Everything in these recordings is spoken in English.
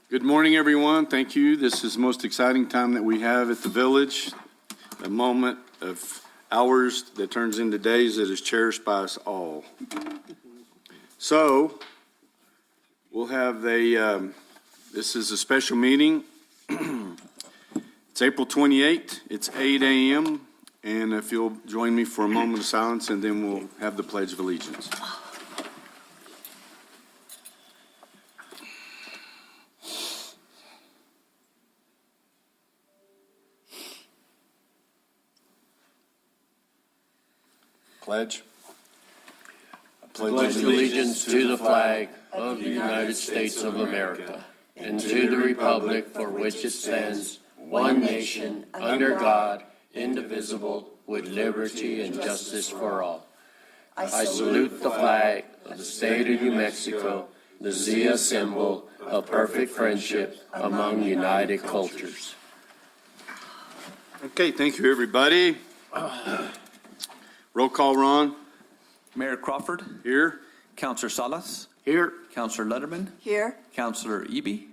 Good morning, everyone. Thank you. This is the most exciting time that we have at the village, a moment of hours that turns into days that is cherished by us all. So we'll have this is a special meeting. It's April 28th. It's 8 a.m. And if you'll join me for a moment of silence, and then we'll have the Pledge of Allegiance. Pledge. Pledge allegiance to the flag of the United States of America and to the republic for which it stands, one nation, under God, indivisible, with liberty and justice for all. I salute the flag of the state of New Mexico, the Zia symbol of perfect friendship among united cultures. Okay, thank you, everybody. Roll call, Ron. Mayor Crawford. Here. Councilor Salas. Here. Councilor Letterman. Here. Councilor Eby.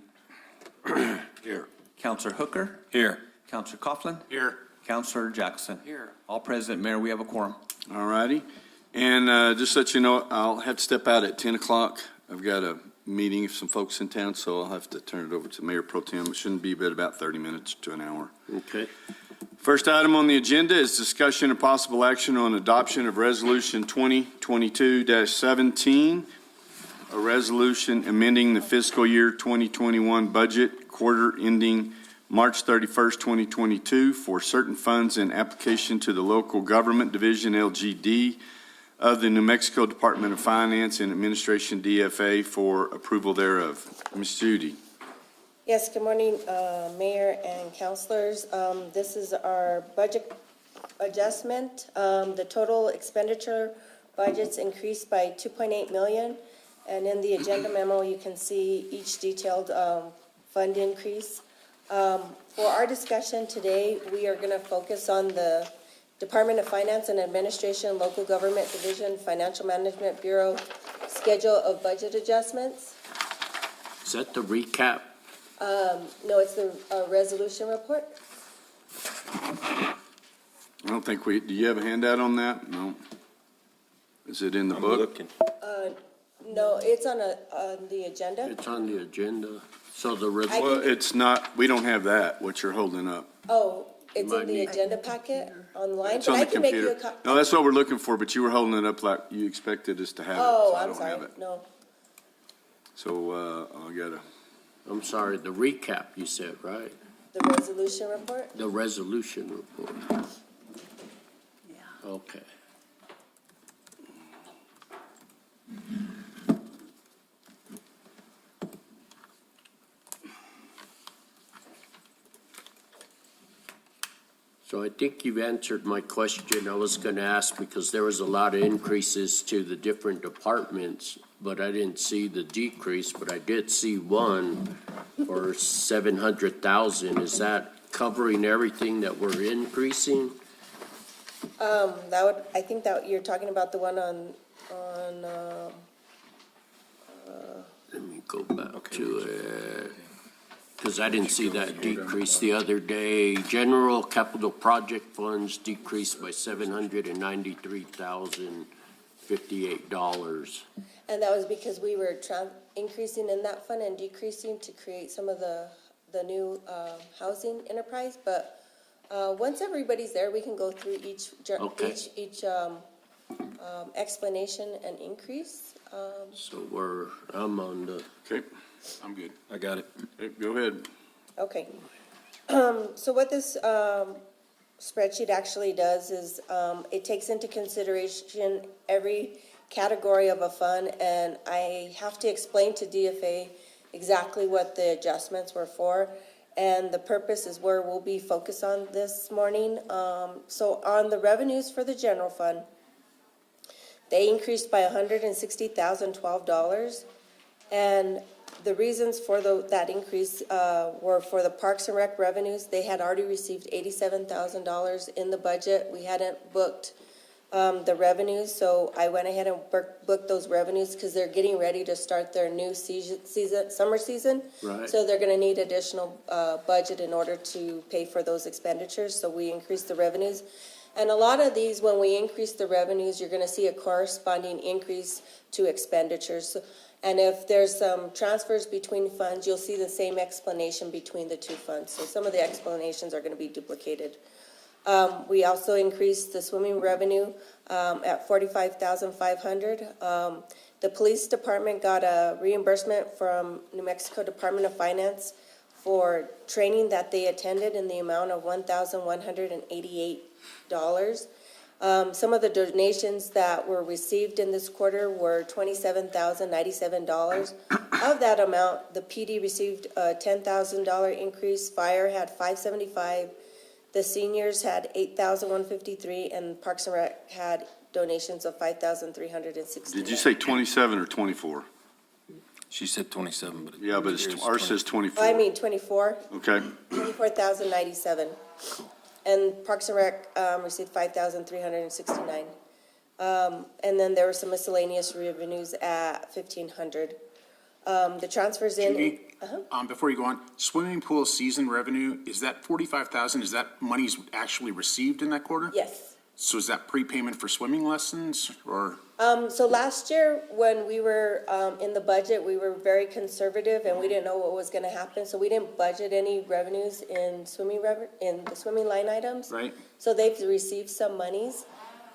Here. Councilor Hooker. Here. Councilor Coughlin. Here. Councilor Jackson. Here. All present. Mayor, we have a quorum. All righty. And just to let you know, I'll have to step out at 10 o'clock. I've got a meeting of some folks in town, so I'll have to turn it over to Mayor Pro Tem. It shouldn't be but about 30 minutes to an hour. Okay. First item on the agenda is discussion and possible action on adoption of Resolution 2022-17, a resolution amending the fiscal year 2021 budget quarter ending March 31st, 2022 for certain funds and application to the Local Government Division, LGD, of the New Mexico Department of Finance and Administration, DFA, for approval thereof. Ms. Judy. Yes, good morning, Mayor and councilors. This is our budget adjustment. The total expenditure budget's increased by $2.8 million. And in the agenda memo, you can see each detailed fund increase. For our discussion today, we are going to focus on the Department of Finance and Administration, Local Government Division, Financial Management Bureau schedule of budget adjustments. Is that the recap? No, it's the resolution report. I don't think do you have a handout on that? No. Is it in the book? No, it's on the agenda. It's on the agenda. So the Well, it's not, we don't have that, what you're holding up. Oh, it's in Might the need- agenda packet online, It's but on I the can make you a computer. copy. No, that's what we're looking for, but you were holding it up like you expected us to have it. Oh, so I I'm don't sorry, have it. no. So, I gotta, I'm sorry, the recap you said, right? The resolution report? The resolution report. Yeah. Okay. So I think you've answered my question. I was going to ask because there was a lot of increases to the different departments, but I didn't see the decrease, but I did see one for 700,000. Is that covering everything that we're increasing? I think that you're talking about the one on, Let me go back to it. Because I didn't see that decrease the other day. General capital project funds decreased by $793,058. and that was because we were increasing in that fund and decreasing to create some of the new housing enterprise, but once everybody's there, we can go through each Okay. explanation and increase. So I'm on the, okay, I'm good. I got it. Okay, go ahead. Okay. So what this spreadsheet actually does is it takes into consideration every category of a fund, and I have to explain to DFA exactly what the adjustments were for, and the purpose is where we'll be focused on this morning. So on the revenues for the general fund, they increased by $160,012, and the reasons for that increase were for the Parks and Rec revenues. They had already received $87,000 in the budget. We hadn't booked the revenues, so I went ahead and booked those revenues because they're getting ready to start their new summer season. Right. So they're gonna need additional, budget in order to pay for those expenditures, so we increased the revenues. And a lot of these, when we increase the revenues, you're gonna see a corresponding increase to expenditures. And if there's some transfers between funds, you'll see the same explanation between the two funds. So some of the explanations are gonna be duplicated. We also increased the swimming revenue, at $45,500. The police department got a reimbursement from New Mexico Department of Finance for training that they attended in the amount of $1,188. Some of the donations that were received in this quarter were $27,097. Of that amount, the PD received a $10,000 increase, fire had $575, the seniors had $8,153, and Parks and Rec had donations of $5,360. Did you say 27 or 24? She said 27, but. Yeah, but ours says 24. I mean, 24. Okay, 24,097. And Parks and Rec, received 5,369. And then there were some miscellaneous revenues at 1,500. The transfers in. Judy, before you go on, swimming pool season revenue, is that 45,000, is that monies actually received in that quarter? Yes. So is that prepayment for swimming lessons, or? So last year, when we were, in the budget, we were very conservative and we didn't know what was gonna happen, so we didn't budget any revenues in in the swimming line items. Right. So they've received some monies.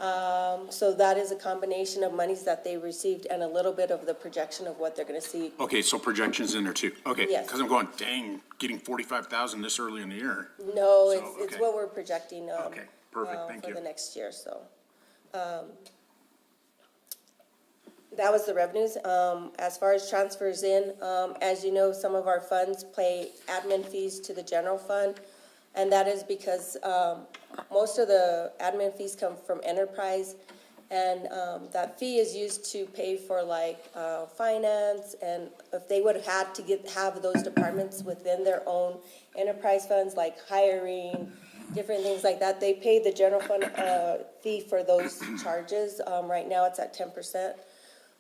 So that is a combination of monies that they received and a little bit of the projection of what they're gonna see. Okay, so projections in there too, okay. Yes. Because I'm going, dang, getting 45,000 this early in the year. No, So, it's okay. what we're projecting, Okay, perfect, thank for you. the next year, so. That was the revenues. As far as transfers in, as you know, some of our funds pay admin fees to the general fund. And that is because, most of the admin fees come from enterprise. And, that fee is used to pay for like, finance, and if they would have had to have those departments within their own enterprise funds, like hiring, different things like that, they pay the general fund, fee for those charges. Right now it's at 10%.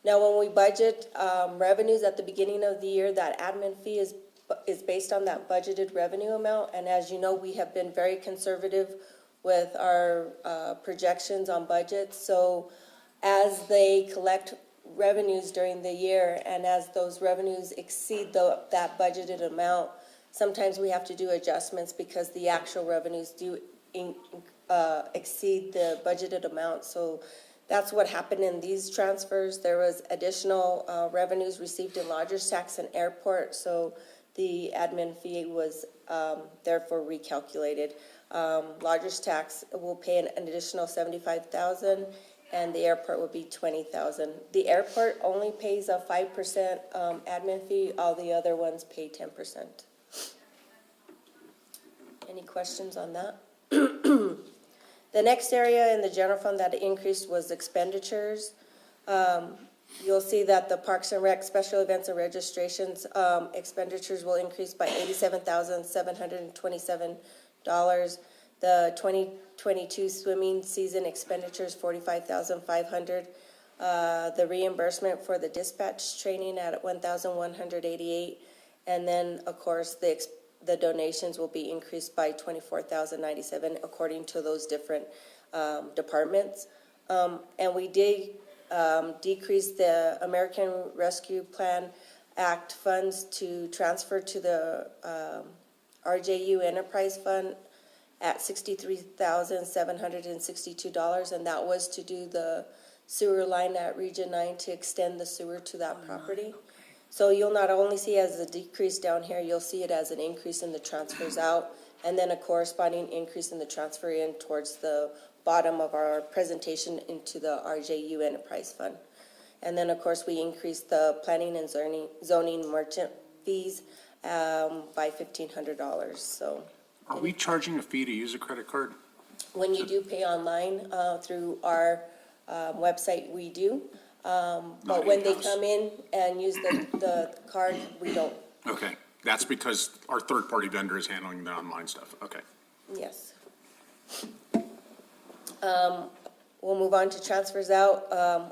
Now, when we budget, revenues at the beginning of the year, that admin fee is based on that budgeted revenue amount. And as you know, we have been very conservative with our, projections on budgets. So as they collect revenues during the year, and as those revenues exceed that budgeted amount, sometimes we have to do adjustments because the actual revenues do exceed the budgeted amount. So that's what happened in these transfers. There was additional, revenues received in lodgers tax and airport, so the admin fee was, therefore recalculated. Lodgers tax will pay an additional $75,000, and the airport will be $20,000. The airport only pays a 5%, admin fee, all the other ones pay 10%. Any questions on that? The next area in the general fund that increased was expenditures. You'll see that the Parks and Rec special events and registrations, expenditures will increase by $87,727. The 2022 swimming season expenditures, $45,500. The reimbursement for the dispatch training at $1,188. And then, of course, the donations will be increased by $24,097 according to those different, departments. And we did, decrease the American Rescue Plan Act funds to transfer to the, RJU Enterprise Fund at $63,762, and that was to do the sewer line at Region 9 to extend the sewer to that property. So you'll not only see it as a decrease down here, you'll see it as an increase in the transfers out, and then a corresponding increase in the transfer in towards the bottom of our presentation into the RJU Enterprise Fund. And then, of course, we increased the planning and zoning merchant fees by $1,500, so. Are we charging a fee to use a credit card? When you do pay online, through our, website, we do. But when they in-house. come in and use the card, we don't, Okay, that's because our third-party vendor is handling the online stuff, okay. yes. We'll move on to transfers out.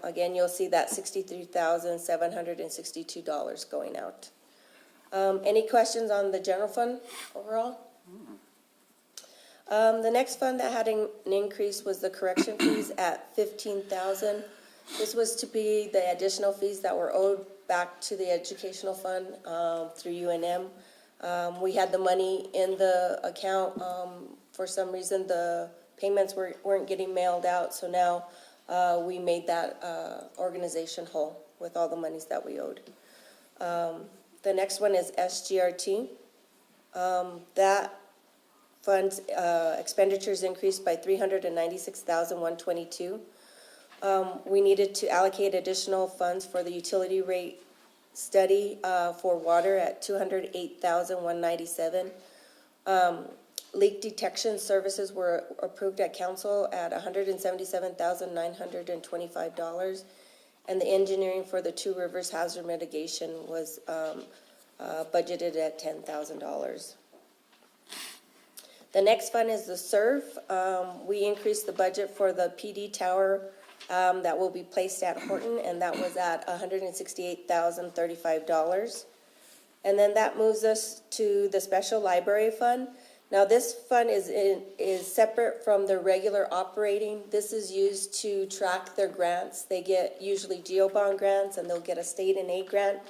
Again, you'll see that $63,762 going out. Any questions on the general fund overall? The next fund that had an increase was the correction fees at $15,000. This was to be the additional fees that were owed back to the educational fund through UNM. We had the money in the account. For some reason, the payments weren't getting mailed out, so now we made that organization whole with all the monies that we owed. The next one is SGRT. That fund's expenditures increased by $396,122. We needed to allocate additional funds for the utility rate study for water at $208,197. Leak detection services were approved at council at $177,925. And the engineering for the Two Rivers hazard mitigation was budgeted at $10,000. The next fund is the SURF. We increased the budget for the PD tower that will be placed at Horton, and that was at $168,035. And then that moves us to the special library fund. Now, this fund is separate from the regular operating. This is used to track their grants. They get usually Geo Bond grants, and they'll get a state and aid grant.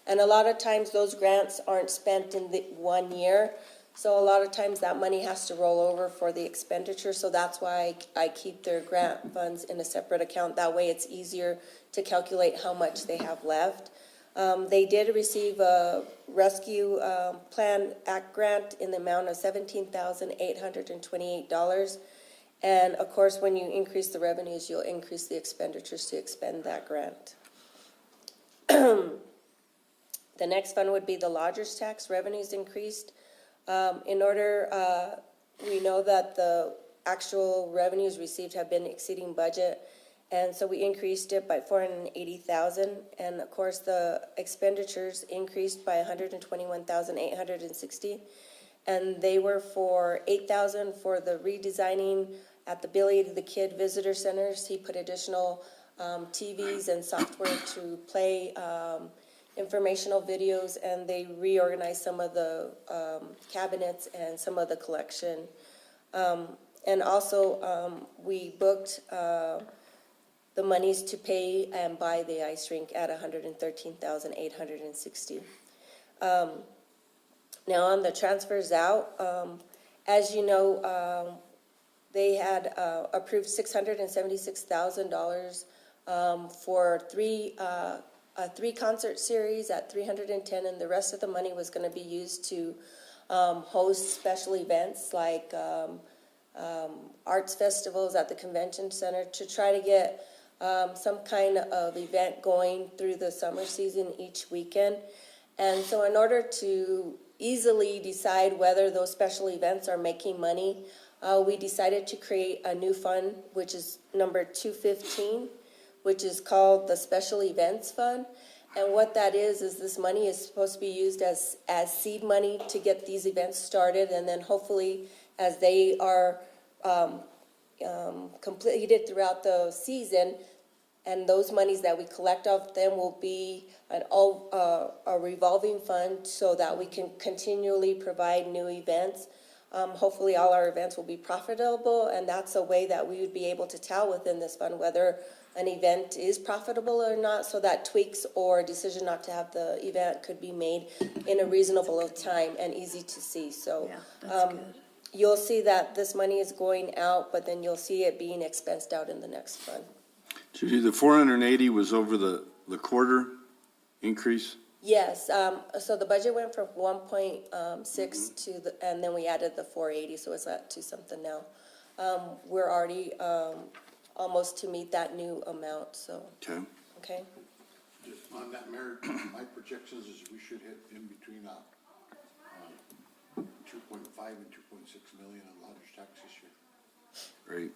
And a lot of times those grants aren't spent in the 1 year. So a lot of times that money has to roll over for the expenditure. So that's why I keep their grant funds in a separate account. That way it's easier to calculate how much they have left. They did receive a Rescue Plan Act grant in the amount of $17,828. And of course, when you increase the revenues, you'll increase the expenditures to expend that grant. The next fund would be the lodger's tax. Revenues increased. We know that the actual revenues received have been exceeding budget. And so we increased it by $480,000, and of course the expenditures increased by $121,860, and they were for $8,000 for the redesigning at the Billy the Kid Visitor Centers. He put additional TVs and software to play informational videos, and they reorganized some of the cabinets and some of the collection. And also we booked the monies to pay and buy the ice rink at $113,860. Now on the transfers out, as you know, they had approved $676,000 for three concert series at $310, and the rest of the money was going to be used to host special events like arts festivals at the convention center to try to get some kind of event going through the summer season each weekend. And so in order to easily decide whether those special events are making money, we decided to create a new fund, which is number 215, which is called the Special Events Fund. And what that is this money is supposed to be used as seed money to get these events started, and then hopefully as they are completed throughout the season, and those monies that we collect off them will be a revolving fund so that we can continually provide new events. Hopefully all our events will be profitable, and that's a way that we would be able to tell within this fund whether an event is profitable or not, so that tweaks or decision not to have the event could be made in a reasonable time and easy to see. So you'll see that this money is going out, but then you'll see it being expensed out in the next fund. Judy, the 480 was over the quarter increase? Yes, so the budget went from 1.6 to and then we added the 480, so it's at 2 something now. We're already almost to meet that new amount, so. Okay. Just on that, Mayor, my projections is we should hit in between 2.5 and 2.6 million on lodger's tax this year. Great.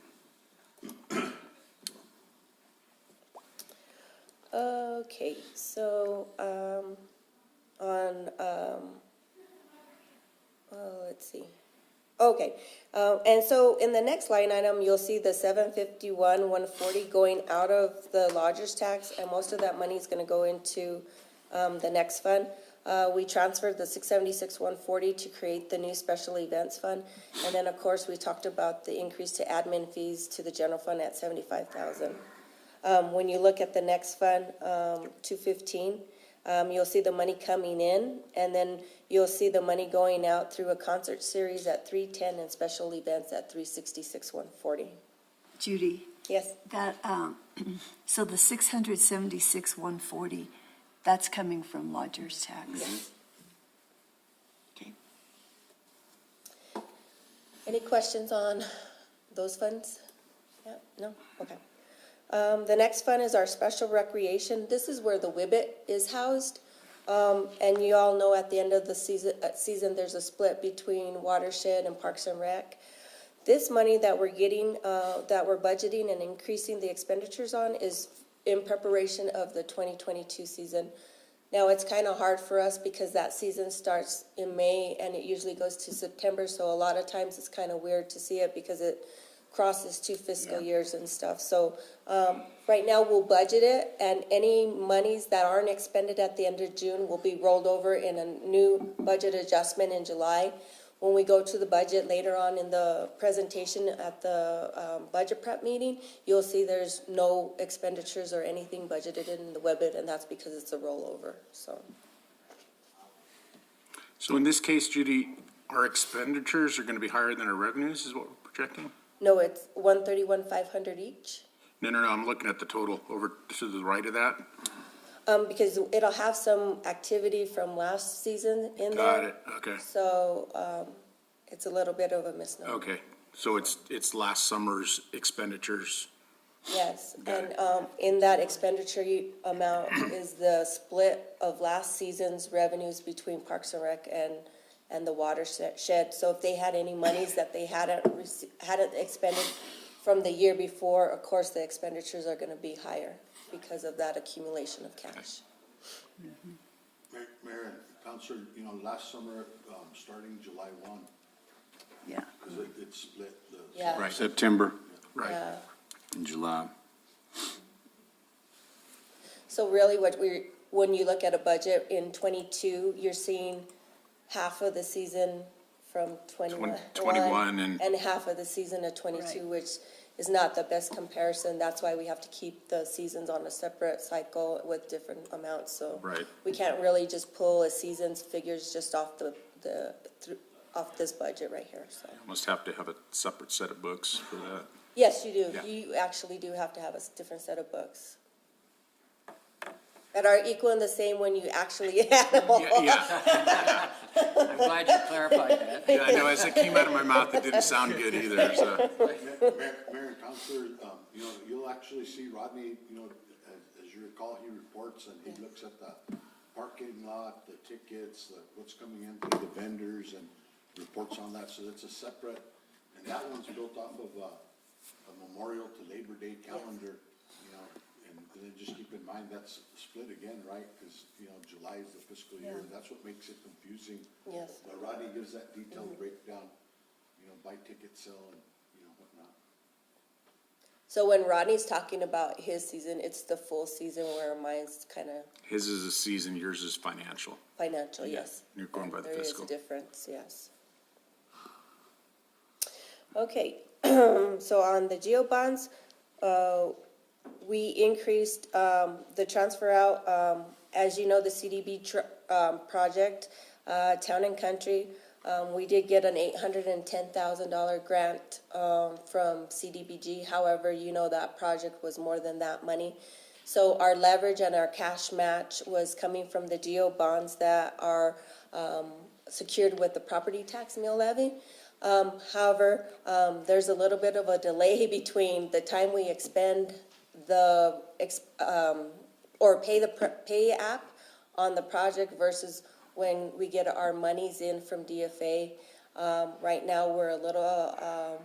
Okay, so let's see. Okay, and so in the next line item, you'll see the 751,140 going out of the lodger's tax, and most of that money is gonna go into, the next fund. We transferred the 676,140 to create the new special events fund. And then, of course, we talked about the increase to admin fees to the general fund at 75,000. When you look at the next fund, 215, you'll see the money coming in, and then you'll see the money going out through a concert series at 310 and special events at 366,140. Judy, Yes, that, so the 676,140, that's coming from lodger's tax? Okay. any questions on those funds? Yeah, no, okay. The next fund is our special recreation. This is where the Whibbit is housed. And you all know at the end of the season, there's a split between Watershed and Parks and Rec. This money that we're getting, that we're budgeting and increasing the expenditures on is in preparation of the 2022 season. Now, it's kind of hard for us because that season starts in May and it usually goes to September, so a lot of times it's kind of weird to see it because it crosses 2 fiscal years and stuff. So, right now, we'll budget it, and any monies that aren't expended at the end of June will be rolled over in a new budget adjustment in July. When we go to the budget later on in the presentation at the budget prep meeting, you'll see there's no expenditures or anything budgeted in the WEBIT, and that's because it's a rollover, so. So in this case, Judy, our expenditures are gonna be higher than our revenues, is what we're projecting? No, it's 131,500 each, No, I'm looking at the total over to the right of that. because it'll have some activity from last season in there. Got it, okay, So, it's a little bit of a misnomer. okay. So it's last summer's expenditures. Yes, Got and, it. in that expenditure amount is the split of last season's revenues between Parks and Rec and the watershed. So if they had any monies that they hadn't expended from the year before, of course, the expenditures are gonna be higher because of that accumulation of cash. Mayor and Councilor, last summer, starting July 1, Yeah. because it split the. Yeah. Right. September Right. Yeah. and July. So really when you look at a budget in 22, you're seeing half of the season from 21. 21 and- half of the season of 22, Right. which is not the best comparison. That's why we have to keep the seasons on a separate cycle with different amounts, so. Right. We can't really just pull a season's figures just off off this budget right here, so. Must have to have a separate set of books for that. Yes, you do. Yeah. You actually do have to have a different set of books. That are equal and the same when you actually add them all. Yeah, I'm glad you clarified that. yeah, I know, as it came out of my mouth, it didn't sound good either, so. Mayor and Councilor, you'll actually see Rodney, as you recall, he reports and he looks at the parking lot, the tickets, what's coming in through the vendors and reports on that, so it's a separate, and that one's built off of a Memorial to Labor Day calendar, and then just keep in mind, that's split again, right? Because, July is the fiscal year, and that's what makes it confusing. Yes. But Rodney gives that detailed breakdown, by ticket sale and, whatnot. So when Rodney's talking about his season, it's the full season where mine's kind of His is a season, yours is financial. financial, yes. You're going by the There is fiscal. a difference, yes. Okay, so on the Geo Bonds, we increased the transfer out, as you know, the CDB project, Town and Country. We did get an $810,000 grant from CDBG. However, that project was more than that money. So our leverage and our cash match was coming from the Geo Bonds that are secured with the property tax mill levy. However, there's a little bit of a delay between the time we expend or pay the pay app on the project versus when we get our monies in from DFA. Right now, we're a little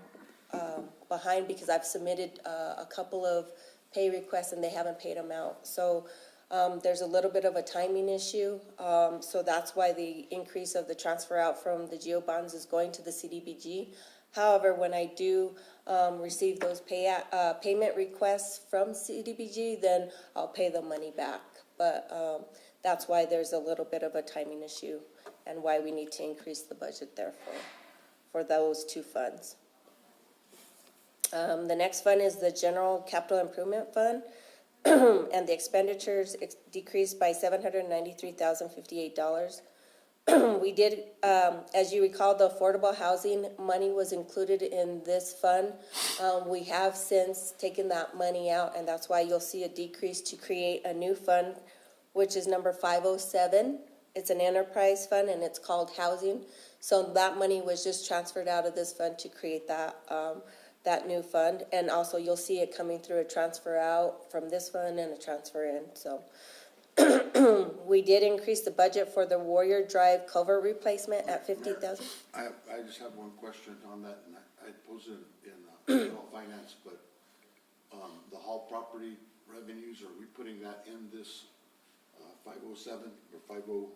behind because I've submitted a couple of pay requests and they haven't paid them out. So There's a little bit of a timing issue, so that's why the increase of the transfer out from the Geo Bonds is going to the CDBG. However, when I do receive those payment requests from CDBG, then I'll pay the money back. But that's why there's a little bit of a timing issue and why we need to increase the budget there for those two funds. The next fund is the General Capital Improvement Fund, and the expenditures decreased by $793,058. We did, as you recall, the affordable housing money was included in this fund. We have since taken that money out, and that's why you'll see a decrease to create a new fund, which is number 507. It's an enterprise fund, and it's called housing. So that money was just transferred out of this fund to create that new fund. And also you'll see it coming through a transfer out from this fund and a transfer in, so. We did increase the budget for the Warrior Drive culvert replacement at $50,000. I just have one question on that, and I posed it in general finance, but, the Hall property revenues, are we putting that in this, 507 or 50?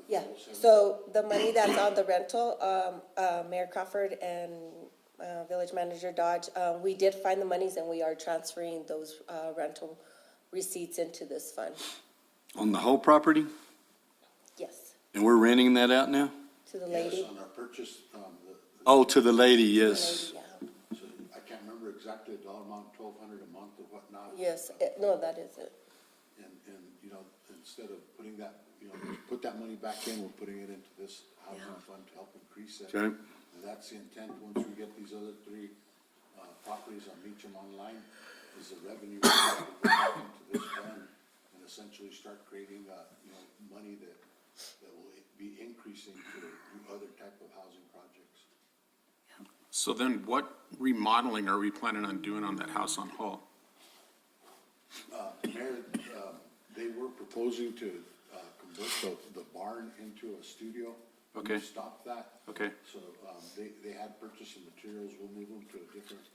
Yeah, 507? so the money that's on the rental, Mayor Crawford and Village Manager Dodge, we did find the monies and we are transferring those rental receipts into this fund. On the whole property? Yes, And we're renting that out now? to the Yes, lady. on our purchase, Oh, to the lady, yes. Yeah. so I can't remember exactly the dollar amount, 1,200 a month or whatnot. Yes, no, that is it. And, you know, instead of putting that, put that money back in, we're putting it into this housing fund to help increase it. Okay. And that's the intent, once we get these other three, properties on Meacham online, is the revenue will go back into this fund and essentially start creating, money that will be increasing to do other type of housing projects. So then what remodeling are we planning on doing on that house on Hall? Mayor, they were proposing to, convert the barn into a studio. Okay. We stopped that. Okay. So, they had purchased some materials, we'll move them to a different,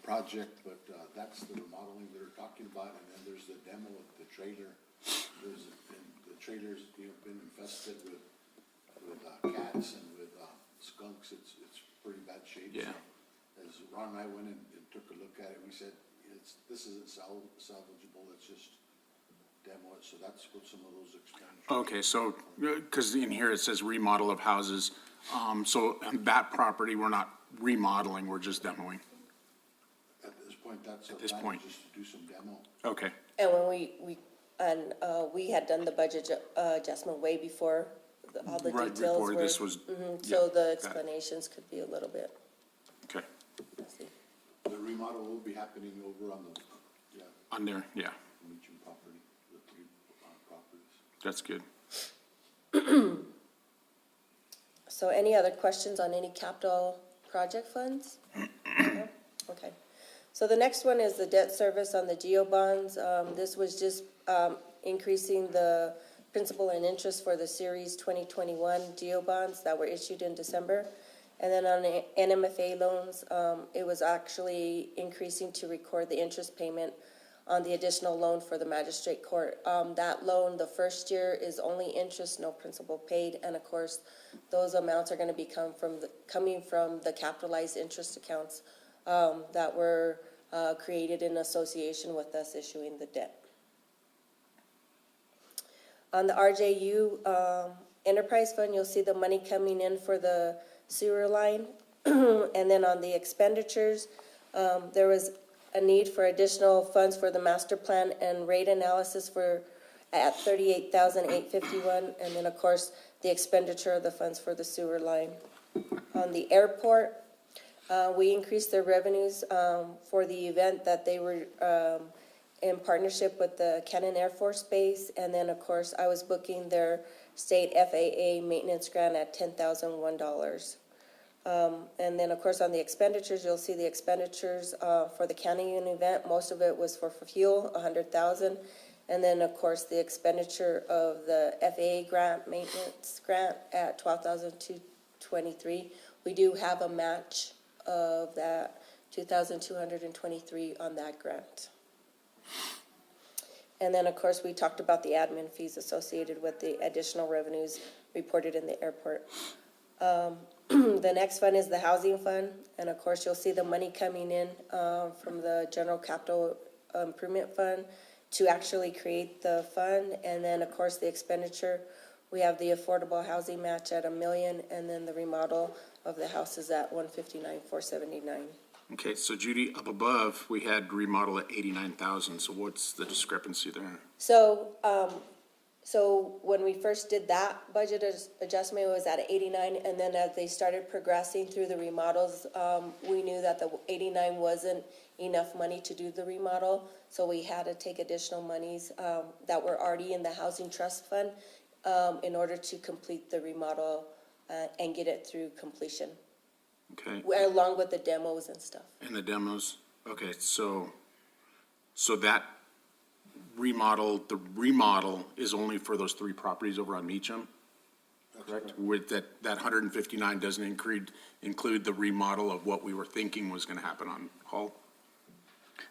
project, but, that's the remodeling they're talking about, and then there's the demo of the trailer. The trailer's, been infested with cats and with, skunks, it's pretty bad shape. Yeah. So, as Ron and I went and took a look at it, we said, this isn't salvageable, let's just demo it, so that's what some of those expenditures. Okay, so, because in here it says remodel of houses, so on that property, we're not remodeling, we're just demoing. At this point, that's the At this plan, point. just to do some demo. Okay, And when we had done the budget adjustment way before all the right details before were. this was, So yeah, the got it. explanations could be a little bit Okay, messy. The remodel will be happening over on the, on there, yeah, Meacham property, the three, properties. that's good. So any other questions on any capital project funds? No? Okay. So the next one is the debt service on the Geo Bonds. This was just increasing the principal and interest for the Series 2021 Geo Bonds that were issued in December. And then on the NMFA loans, it was actually increasing to record the interest payment on the additional loan for the magistrate court. That loan, the first year is only interest, no principal paid, and of course, those amounts are gonna be coming from the capitalized interest accounts that were created in association with us issuing the debt. On the RJU Enterprise Fund, you'll see the money coming in for the sewer line. And then on the expenditures, there was a need for additional funds for the master plan and rate analysis at $38,851, and then, of course, the expenditure of the funds for the sewer line. On the airport, we increased their revenues for the event that they were in partnership with the Cannon Air Force Base, and then, of course, I was booking their state FAA maintenance grant at $10,001. And then, of course, on the expenditures, you'll see the expenditures for the Canyon event. Most of it was for fuel, $100,000. And then, of course, the expenditure of the FAA grant, maintenance grant at $12,223. We do have a match of that $2,223 on that grant. And then, of course, we talked about the admin fees associated with the additional revenues reported in the airport. The next fund is the housing fund, and of course, you'll see the money coming in from the general capital improvement fund to actually create the fund. And then, of course, the expenditure, we have the affordable housing match at $1 million, and then the remodel of the houses at $159,479. Okay, so Judy, up above, we had remodel at 89,000, so what's the discrepancy there? So when we first did that budget adjustment, it was at 89, and then as they started progressing through the remodels, we knew that the 89 wasn't enough money to do the remodel, so we had to take additional monies that were already in the housing trust fund in order to complete the remodel and get it through completion, Okay, along with the demos and stuff. and the demos, okay, so that the remodel is only for those 3 properties over on Meacham? Correct. With that 159 doesn't include the remodel of what we were thinking was gonna happen on Hall?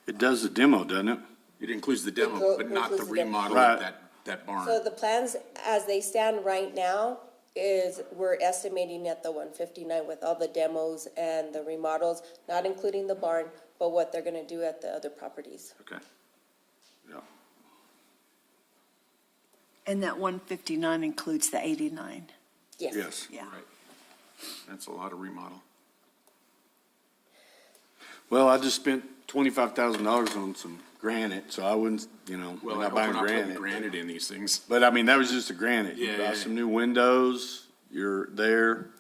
It does the demo, doesn't it? It includes the demo, but not the includes the demo. remodel of Right. that barn. So the plans, as they stand right now, is we're estimating at the 159 with all the demos and the remodels, not including the barn, but what they're gonna do at the other properties. Okay, Yeah. And that 159 includes the 89. Yes. Yeah. right. That's a lot of remodel. Well, I just spent $25,000 on some granite, so I wouldn't, Well, we're I not hope we're buying not putting granite. granite in these things. But I mean, that was just a granite. You Yeah, buy yeah, some new windows, you're there.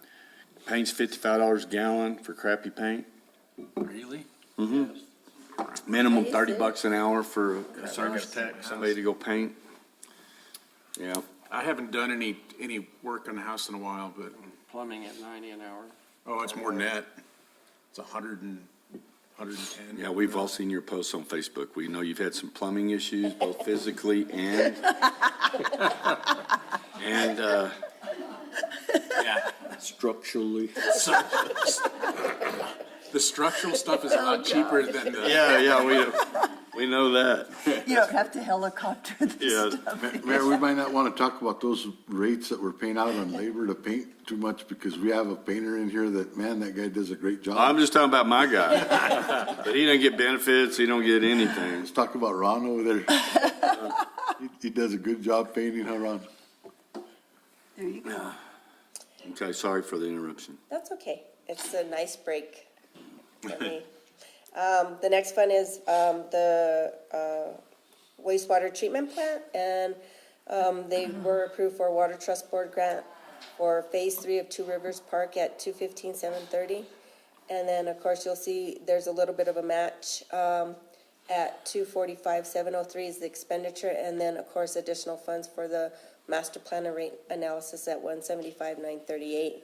Paint's $55 a gallon for crappy paint. Really? Minimum Is it? $30 an hour for a service tech, somebody to go paint. Yeah. I haven't done any work on the house in a while, but, Plumbing at 90 an hour. oh, it's more than that. It's 110. Yeah, we've all seen your posts on Facebook. We know you've had some plumbing issues, both physically and structurally. The structural stuff is a lot cheaper than the. Yeah, we know that. You don't have to helicopter this Yeah. stuff. Mayor, we might not want to talk about those rates that we're paying out on labor to paint too much because we have a painter in here that, man, that guy does a great job. I'm just talking about my guy. But he doesn't get benefits, he don't get anything. Let's talk about Ron over there. He does a good job painting, huh, Ron? There you go. Okay, sorry for the interruption. That's okay. It's a nice break for me. The next fund is the wastewater treatment plant, and they were approved for a Water Trust Board grant for Phase 3 of Two Rivers Park at $215,730. And then, of course, you'll see there's a little bit of a match at $245,703 is the expenditure, and then, of course, additional funds for the master plan and rate analysis at $175,938.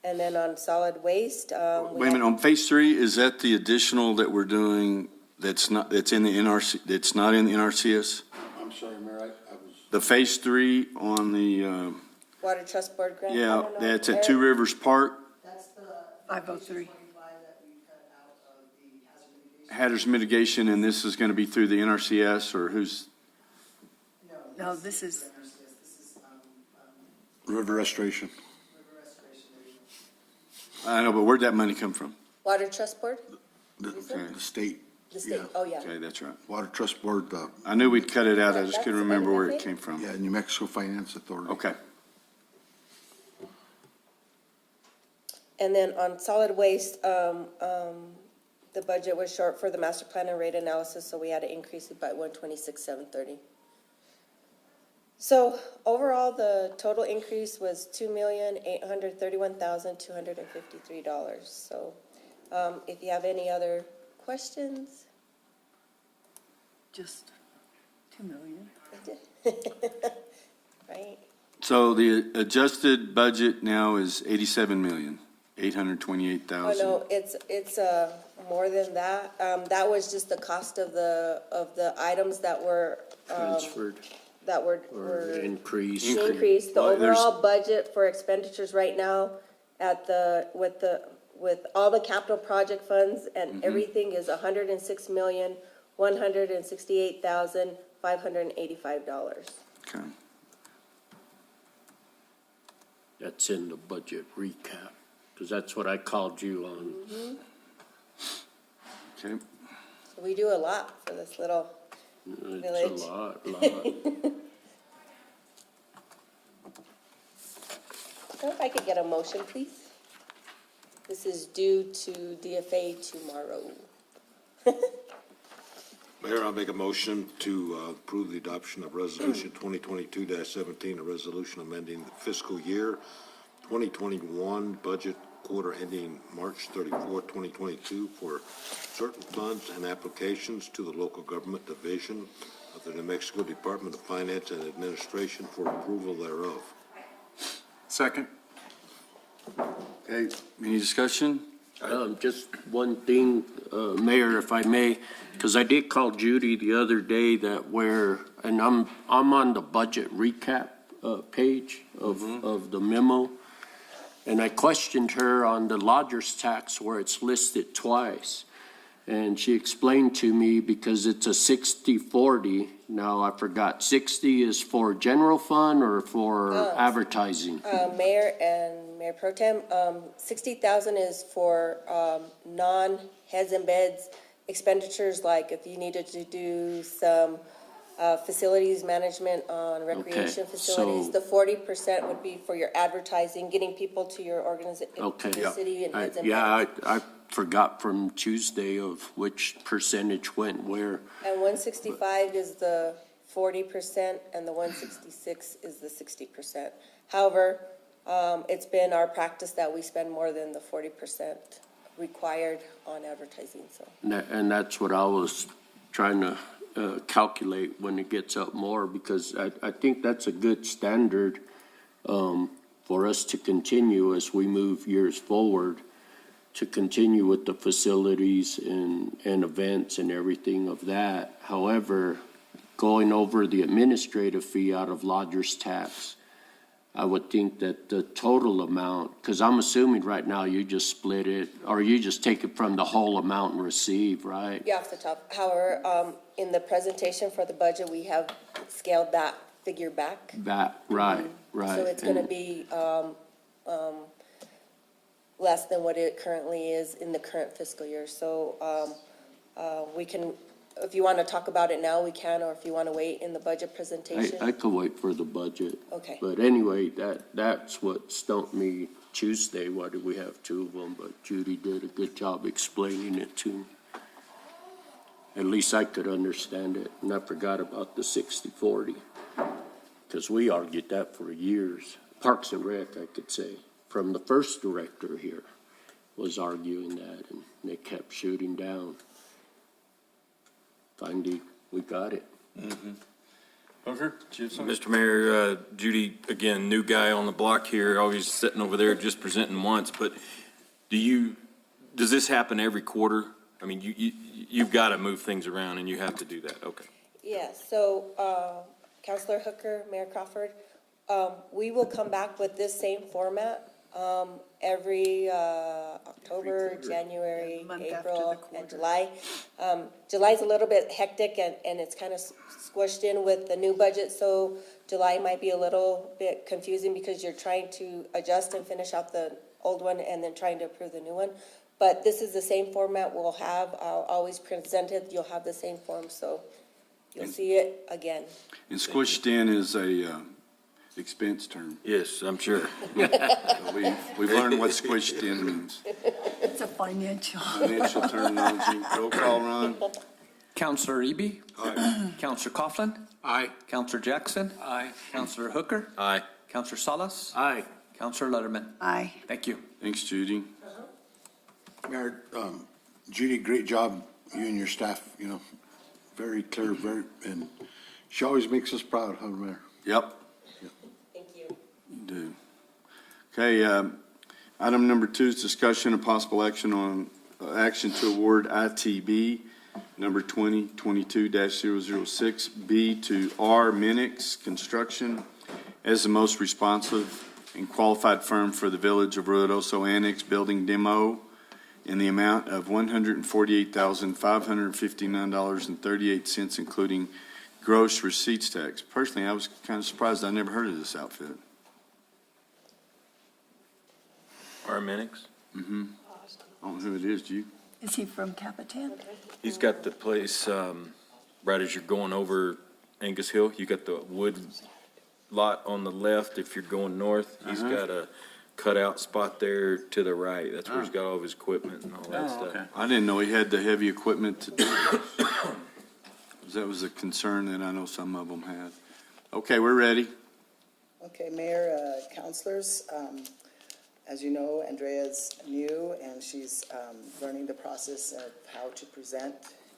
And then on solid waste, Wait a minute, on phase 3, is that the additional that we're doing that's in the NRC, that's not in the NRCS? I'm sorry, Mayor, I was. The phase 3 on the, Water Trust Board grant. I yeah, don't know. that's at Two Rivers Park, That's the 503. 25 that we cut out of the hazard mitigation. hazardous mitigation, and this is going to be through the NRCS, or who's? No, this is, This is River restoration. river restoration. I know, but where'd that money come from? Water Trust Board, The state. the state, Yeah. oh, yeah. Okay, that's right. Water Trust Board, I knew we'd cut it out, I just That's couldn't remember where it everything? came from. yeah, New Mexico Finance Authority. Okay. And then on solid waste, the budget was short for the master plan and rate analysis, so we had to increase it by $126,730. So overall, the total increase was $2,831,253. So, if you have any other questions? just 2 million. Right? So the adjusted budget now is Oh, $87,828,000. no, it's more than that. That was just the cost of the items that were, Transferred were or increased. increased. The Well, there's- overall budget for expenditures right now with all the capital project funds and everything is $106,168,5 $585. Okay. That's in the budget recap, because that's what I called you on. Okay. So we do a lot for this little It's Village. a lot. So if I could get a motion, please. This is due to DFA tomorrow. Mayor, I'll make a motion to approve the adoption of Resolution 2022-17, a resolution amending the fiscal year 2021 budget quarter ending March 34, 2022 for certain funds and applications to the local government division of the New Mexico Department of Finance and Administration for approval thereof. Second? Okay, any discussion? Just one thing, Mayor, if I may, because I did call Judy the other day and I'm on the budget recap page of the memo, and I questioned her on the lodger's tax where it's listed twice. And she explained to me because it's a 60-40. Now, I forgot, 60 is for general fund or for advertising? Mayor and Mayor Pro Tem, 60,000 is for non-heads and beds expenditures, like if you needed to do some facilities management on recreation facilities. so- The 40% would be for your advertising, getting people to your organization, Okay. to the city and heads and Yeah, beds. I forgot from Tuesday of which percentage went where. And 165 is the 40% and the 166 is the 60%. However, it's been our practice that we spend more than the 40% required on advertising, so. And that's what I was trying to calculate when it gets up more, because I think that's a good standard for us to continue as we move years forward, to continue with the facilities and events and everything of that. However, going over the administrative fee out of lodger's tax, I would think that the total amount, because I'm assuming right now you just split it, or you just take it from the whole amount and receive, right? Yeah, off the top. However, in the presentation for the budget, we have scaled that figure back. That, right. So it's gonna And- be, less than what it currently is in the current fiscal year. So, we can, if you wanna talk about it now, we can, or if you wanna wait in the budget presentation. I could wait for the budget. Okay. But anyway, that's what stumped me Tuesday. Why did we have two of them? But Judy did a good job explaining it to me. At least I could understand it, and I forgot about the 60-40. Because we argued that for years. Parks and Rec, I could say, from the first director here was arguing that, and they kept shooting down. Finally, we got it. Hooker, do you have something? Mr. Mayor, Judy, again, new guy on the block here, always sitting over there just presenting once, but does this happen every quarter? I mean, you've got to move things around and you have to do that, okay. Yeah, so, Counselor Hooker, Mayor Crawford, we will come back with this same format, every, October, January, Month after the April, and quarter. July. July's a little bit hectic and it's kind of squished in with the new budget, so July might be a little bit confusing because you're trying to adjust and finish out the old one and then trying to approve the new one. But this is the same format we'll have, I'll always present it, you'll have the same form, so you'll see it again. And squished in is a expense term. Yes, I'm sure. So we've learned what squished in means. It's a financial. Financial terminology. Roll call, Ron. Counselor Eby? Aye. Counselor Coughlin? Aye. Counselor Jackson? Aye. Counselor Hooker? Aye. Counselor Salas? Aye. Counselor Letterman? Aye. Thank you. Thanks, Judy. Mayor, Judy, great job, you and your staff, very clear, and she always makes us proud, huh, Mayor? Yep, Thank you. you do. Okay, item number 2 is discussion of possible action on, action to award ITB number 2022-006B to R Minix Construction as the most responsive and qualified firm for the Village of Ruidoso Annex Building Demo in the amount of $148,559.38, including gross receipts tax. Personally, I was kind of surprised. I never heard of this outfit. Arminix? I don't know who it is, do you? Is he from Capitan? He's got the place, right as you're going over Angus Hill, you got the wood lot on the left if you're going north. He's got a cutout spot there to the right. That's where he's got all of his equipment and all that stuff. I didn't know he had the heavy equipment to do this. That was a concern that I know some of them had. Okay, we're ready. Okay, Mayor, councilors, as you know, Andrea's new and she's learning the process of how to present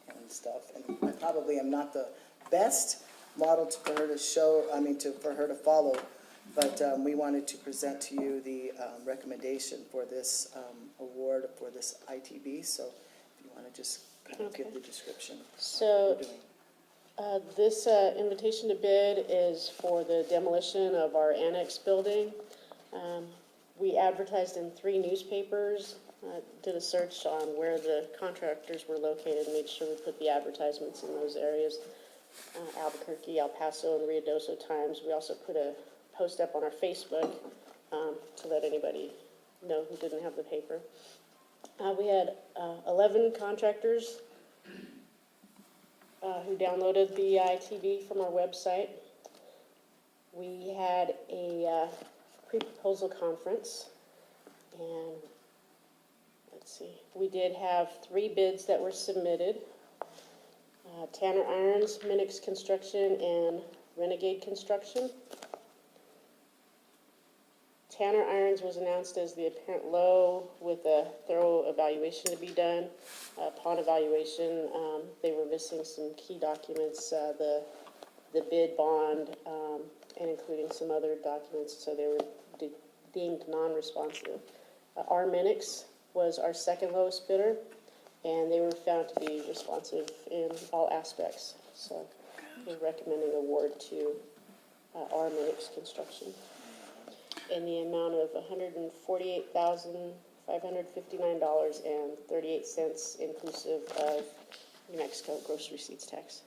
and stuff. And I probably am not the best model for her to show, for her to follow. But we wanted to present to you the recommendation for this award for this ITB. So if you want to just kind of give the description. So, this invitation to bid is for the demolition of our annex building. We advertised in 3 newspapers, did a search on where the contractors were located, made sure we put the advertisements in those areas. Albuquerque, El Paso, and Ruidoso Times. We also put a post up on our Facebook to let anybody know who didn't have the paper. We had 11 contractors who downloaded the ITB from our website. We had a pre-proposal conference, and let's see, we did have 3 bids that were submitted. Tanner Irons, Minix Construction, and Renegade Construction. Tanner Irons was announced as the apparent low with a thorough evaluation to be done. Upon evaluation, they were missing some key documents, the bid bond, and including some other documents, so they were deemed non-responsive. Our Minix was our second lowest bidder, and they were found to be responsive in all aspects. So we're recommending award to our Minix Construction in the amount of $148,559.38 inclusive of New Mexico gross receipts tax.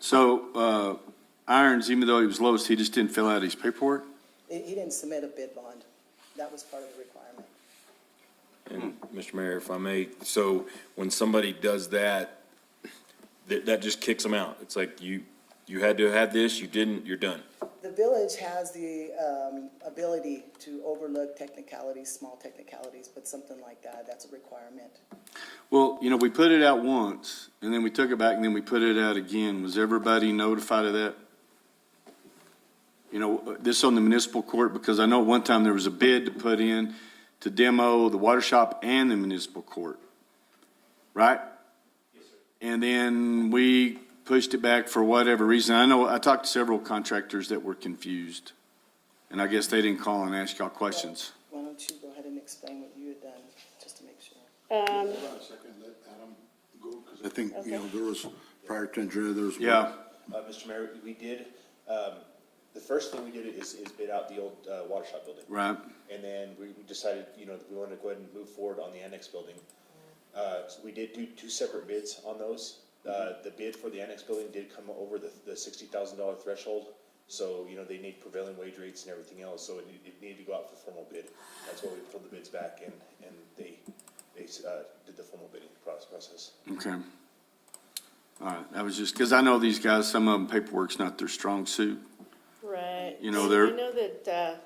So, Irons, even though he was lowest, he just didn't fill out his paperwork? He didn't submit a bid bond. That was part of the requirement. And Mr. Mayor, if I may, so when somebody does that, that just kicks them out. It's like you had to have this, you didn't, you're done. The village has the ability to overlook technicalities, small technicalities, but something like that, that's a requirement. Well, we put it out once, and then we took it back, and then we put it out again. Was everybody notified of that? This on the municipal court, because I know at one time there was a bid to put in to demo the water shop and the municipal court, right? Yes, sir. And then we pushed it back for whatever reason. I know I talked to several contractors that were confused, and I guess they didn't call and ask y'all questions. Why don't you go ahead and explain what you had done, just to make sure. Hold on a second, let Adam go, because I think, there was, prior to Andrea, there was. Yeah. Mr. Mayor, we did, the first thing we did is bid out the old water shop building. Right. And then we decided, that we wanted to go ahead and move forward on the annex building. So we did do 2 separate bids on those. The bid for the annex building did come over the $60,000 threshold. So, they need prevailing wage rates and everything else, so it needed to go out for formal bid. That's why we pulled the bids back, and they did the formal bidding process. Okay. All right. That was just, because I know these guys, some of them paperwork's not their strong suit. Right. I know that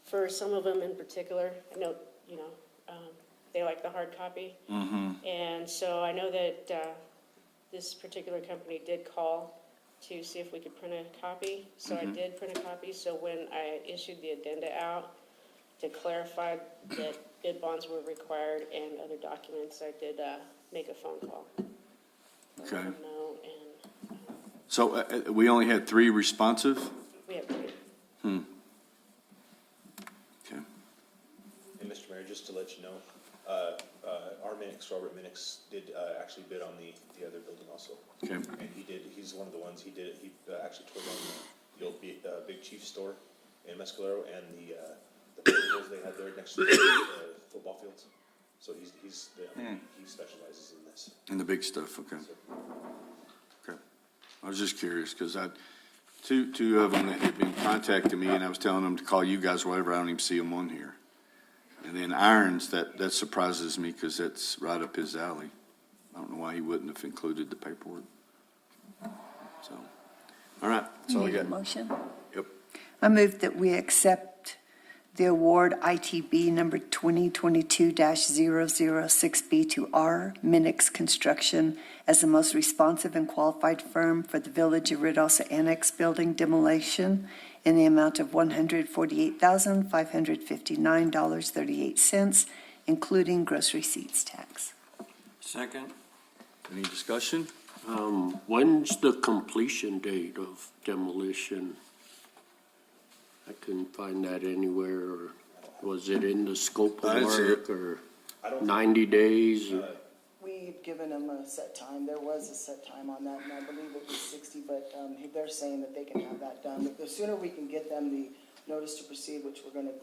for some of them in particular, I know, they like the hard copy. Mm-hmm. And so I know that this particular company did call to see if we could print a copy. So I did print a copy. So when I issued the addenda out to clarify that bid bonds were required and other documents, I did make a phone call. Okay. Let them know, and So we only had 3 responsive? we have 3. Okay. And Mr. Mayor, just to let you know, our Minix, Robert Minix, did actually bid on the other building also. Okay. And he's one of the ones, he actually tore down the old Big Chief store in Mescalero and the bills they had there next to the football fields. So he specializes in this. And the big stuff, okay. Okay. I was just curious, because two of them that had been contacting me, and I was telling them to call you guys or whatever, I don't even see them on here. And then Irons, that surprises me, because that's right up his alley. I don't know why he wouldn't have included the paperwork. So, all right, that's all I Need a got. motion? Yep. I move that we accept the award ITB number 2022-006B to R Minix Construction as the most responsive and qualified firm for the Village of Ruidoso Annex Building demolition in the amount of $148,559.38, including gross receipts tax. Second. Any discussion? When's the completion date of demolition? I couldn't find that anywhere, or was it in the scope I of didn't see work, it. or I don't, 90 days? or- We've given them a set time. There was a set time on that, and I believe it was 60, but they're saying that they can have that done. The sooner we can get them the notice to proceed, which we're going to,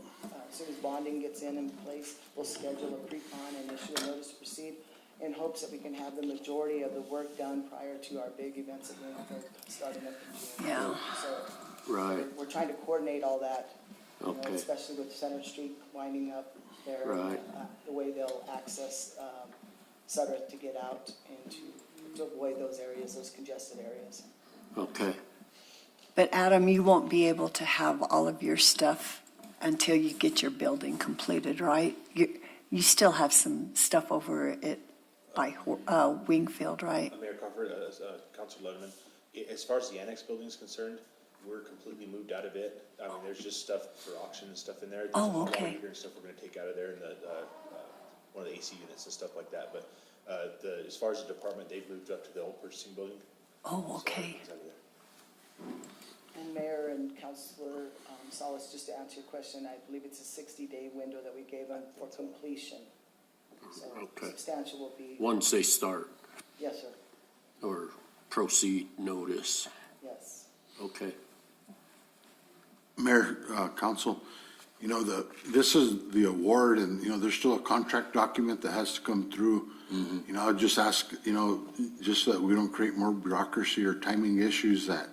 as soon as bonding gets in place, we'll schedule a pre-con and issue a notice to proceed in hopes that we can have the majority of the work done prior to our big events at Winfield starting up in June. Yeah. So Right, we're trying to coordinate all that, you know, Okay. especially with Center Street winding up there. Right. The way they'll access Sutter to get out and to avoid those areas, those congested areas. okay. But Adam, you won't be able to have all of your stuff until you get your building completed, right? You still have some stuff over by Wingfield, right? Mayor Crawford, Councilor Letterman, as far as the annex building is concerned, we're completely moved out of it. I mean, there's just stuff for auction and stuff in there. There's Oh, a lot of okay. heater and stuff we're gonna take out of there, and one of the AC units and stuff like that, but, as far as the department, they've moved up to the old purchasing building. Oh, So okay. everything's out of there. And Mayor and Councilor Salas, just to answer your question, I believe it's a 60-day window that we gave them for completion. So Okay. substantial will be, Once they start, yes, sir, or proceed notice, yes. okay. Mayor, council, you know, this is the award, and, you know, there's still a contract document that has to come through. You know, I'd just ask, you know, just so that we don't create more bureaucracy or timing issues, that,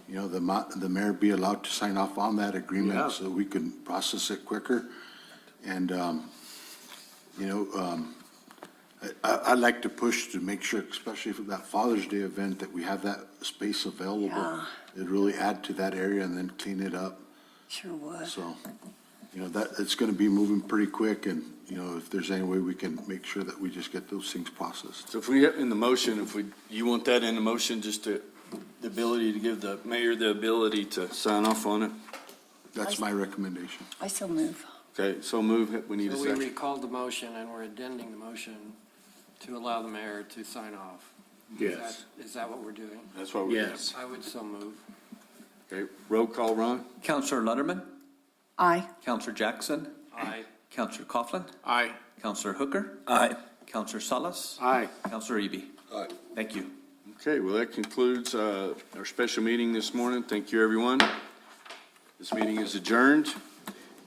you know, the mayor be allowed to sign off on that agreement Yeah. so that we can process it quicker. And, you know, I'd like to push to make sure, especially for that Father's Day event, that we have that space available. Yeah. It'd really add to that area and then clean it up. Sure would. So, you know, it's gonna be moving pretty quick, and, you know, if there's any way we can make sure that we just get those things processed. So if we get in the motion, you want that in the motion, just the ability to give the mayor the ability to sign off on it? That's my recommendation. I so move. Okay, so move, we need a So we second. recalled the motion and we're addending the motion to allow the mayor to sign off. Yes. Is that what we're doing? That's what we're doing. Yes. I would so move. Okay, roll call, Ron? Counselor Letterman, Aye. Counselor Jackson, Aye. Counselor Coughlin, Aye. Counselor Hooker. Aye. Counselor Salas. Aye. Counselor Eby. Aye. Thank you. Okay, well, that concludes our special meeting this morning. Thank you, everyone. This meeting is adjourned,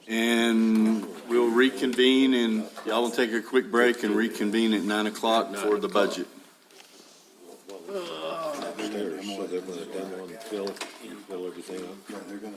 and we'll reconvene, and y'all will take a quick break and reconvene at 9 o'clock for the budget. So they're gonna demo and fill everything up? Yeah, they're gonna.